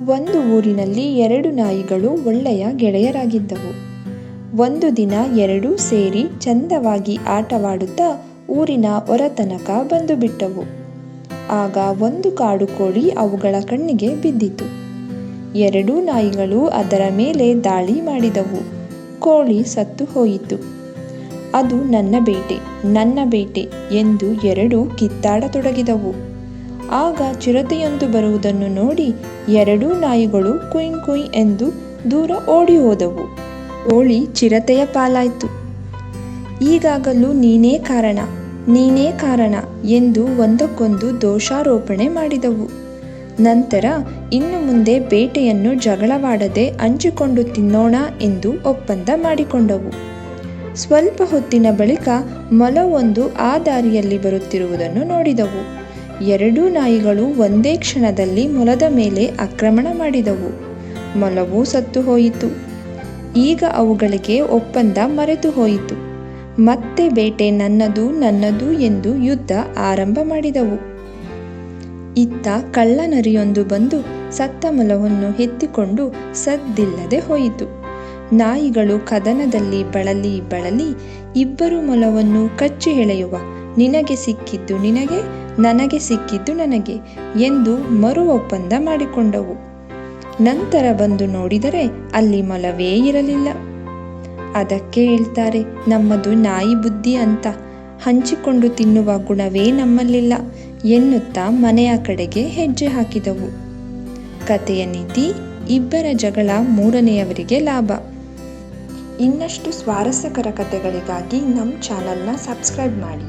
ಒಂದು ಊರಿನಲ್ಲಿ 2 ನಾಯಿಗಳು ಒಳ್ಳೆಯ ಗೆಳೆಯರಾಗಿದ್ದವು. ಒಂದು ದಿನ ಎರಡೂ ಸೇರಿ ಚಂದವಾಗಿ ಆಟವಾಡುತ್ತಾ ಊರಿನ ಹೊರತನಕ ಬಂದು ಬಿಟ್ಟವು. ಆಗ ಒಂದು ಕಾಡು ಕೋಳಿ ಅವುಗಳ ಕಣ್ಣಿಗೆ ಬಿದ್ದಿತು. 2 ನಾಯಿಗಳು ಅದರ ಮೇಲೆ ದಾಳಿ ಮಾಡಿದವು. ಕೋಳಿ ಸತ್ತು ಹೋಯಿತು. ಅದು ನನ್ನ ಬೇಟೆ ಎಂದು ಎರಡೂ ಕಿತ್ತಾಡತೊಡಗಿದವು. ಆಗ ಚಿರತೆಯೊಂದು ಬರುವುದನ್ನು ನೋಡಿ 2 ನಾಯಿಗಳು ಕುಯ್ ಕುಯ್ ಎಂದು ದೂರ ಓಡಿ ಹೋದವು. ಕೋಳಿ ಚಿರತೆಯ ಪಾಲಾಯ್ತು. ಈಗಾಗಲೂ ನೀನೇ ಕಾರಣ ಎಂದು ಒಂದಕ್ಕೊಂದು ದೋಷಾರೋಪಣೆ ಮಾಡಿದವು. ನಂತರ ಇನ್ನು ಮುಂದೆ ಬೇಟೆಯನ್ನು ಜಗಳವಾಡದೆ ಹಂಚಿಕೊಂಡು ತಿನ್ನೋಣ ಎಂದು ಒಪ್ಪಂದ ಮಾಡಿಕೊಂಡವು. ಸ್ವಲ್ಪ ಹೊತ್ತಿನ ಬಳಿಕ ಮೊಲವೊಂದು ಆ ದಾರಿಯಲ್ಲಿ ಬರುತ್ತಿರುವುದನ್ನು ನೋಡಿದವು. 2 ನಾಯಿಗಳು ಒಂದೇ ಕ್ಷಣದಲ್ಲಿ ಮೊಲದ ಮೇಲೆ ಆಕ್ರಮಣ ಮಾಡಿದವು. ಮೊಲವೂ ಸತ್ತು ಹೋಯಿತು. ಈಗ ಅವುಗಳಿಗೆ ಒಪ್ಪಂದ ಮರೆತು ಹೋಯಿತು. ಮತ್ತೆ ಬೇಟೆ ನನ್ನದು ಎಂದು ಯುದ್ಧ ಆರಂಭ ಮಾಡಿದವು. ಇತ್ತ ಕಳ್ಳನರಿಯೊಂದು ಬಂದು ಸತ್ತ ಮೊಲವನ್ನು ಎತ್ತಿಕೊಂಡು ಸದ್ದಿಲ್ಲದೆ ಹೋಯಿತು. ನಾಯಿಗಳು ಕದನದಲ್ಲಿ ಬಳಲಿ ಇಬ್ಬರು ಮೊಲವನ್ನು ಕಚ್ಚಿ ಎಳೆಯುವ, ನಿನಗೆ ಸಿಕ್ಕಿದ್ದು ನಿನಗೆ, ನನಗೆ ಸಿಕ್ಕಿದ್ದು ನನಗೆ ಎಂದು ಮರು ಒಪ್ಪಂದ ಮಾಡಿಕೊಂಡವು. ನಂತರ ಬಂದು ನೋಡಿದರೆ ಅಲ್ಲಿ ಮೊಲವೇ ಇರಲಿಲ್ಲ. ಅದಕ್ಕೆ ಹೇಳ್ತಾರೆ, ನಮ್ಮದು ನಾಯಿ ಬುದ್ಧಿ ಅಂತ, ಹಂಚಿಕೊಂಡು ತಿನ್ನುವ ಗುಣವೇ ನಮ್ಮಲ್ಲಿಲ್ಲ ಎನ್ನುತ್ತಾ ಮನೆಯ ಕಡೆಗೆ ಹೆಜ್ಜೆ ಹಾಕಿದವು. ಕಥೆಯ ನೀತಿ: ಇಬ್ಬರ ಜಗಳ ಮೂರನೆಯವರಿಗೆ ಲಾಭ. ಇನ್ನಷ್ಟು ಸ್ವಾರಸ್ಯಕರ ಕಥೆಗಳಿಗಾಗಿ ನಮ್ಮ ಚಾನಲ್ನ ಸಬ್ಸ್ಕ್ರೈಬ್ ಮಾಡಿ.